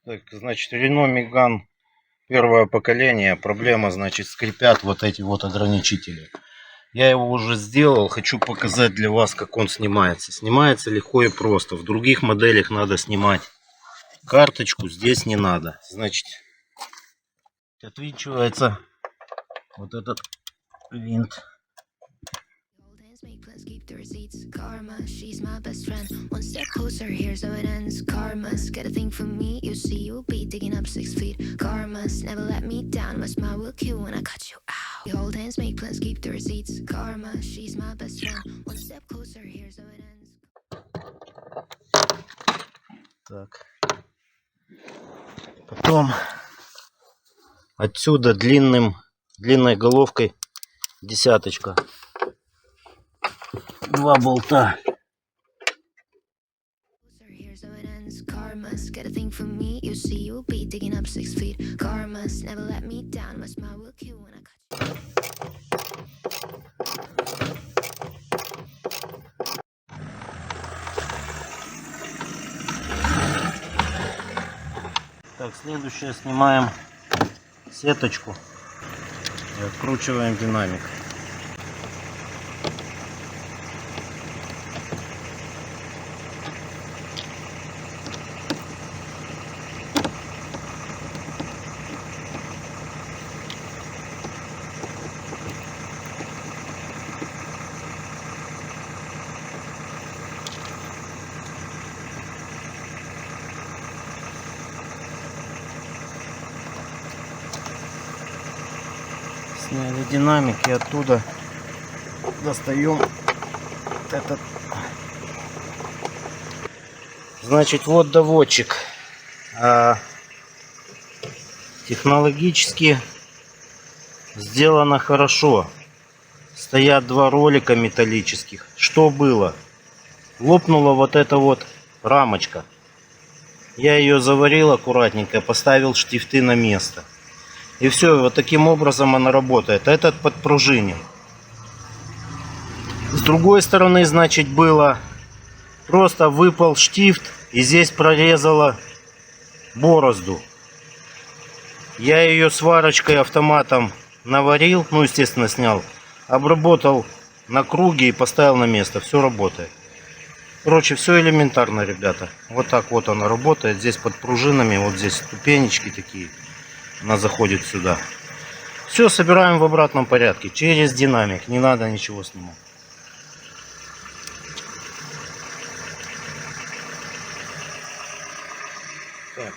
Так, значит, Renault Megane первое поколение. Проблема, значит, скрипят вот эти вот ограничители. Я его уже сделал, хочу показать для вас, как он снимается. Снимается легко и просто. В других моделях надо снимать карточку, здесь не надо. Значит, отвинчивается вот этот винт. Keep the receipts. Karma, she's my best friend. One step closer, here's how it ends. Karma's got a thing for me. You see, you'll be digging up 6 feet. Karma's never let me down. My smile will kill when I cut you out. We hold hands, make plans, keep the receipts. Karma, she's my best friend. One step closer, here's how it ends. Так. Потом отсюда длинной головкой десяточка. 2 болта. Karma's got a thing for me. You see, you'll be digging up 6 feet. Karma's never let me down. My smile will kill when I cut you. Так, следующее снимаем сеточку и откручиваем динамик. Сняли динамик и оттуда достаем этот. Значит, вот доводчик. Технологически сделано хорошо. Стоят 2 ролика металлических. Что было? Лопнула вот эта вот рамочка. Я ее заварил аккуратненько, поставил штифты на место. И все, вот таким образом она работает. Этот подпружинен. С другой стороны, значит, было просто выпал штифт и здесь прорезала борозду. Я ее сварочкой автоматом наварил, ну, естественно, снял, обработал на круге и поставил на место. Все работает. Короче, все элементарно, ребята. Вот так вот она работает. Здесь под пружинами, вот здесь ступенечки такие. Она заходит сюда. Все собираем в обратном порядке. Через динамик. Не надо ничего снимать. Так.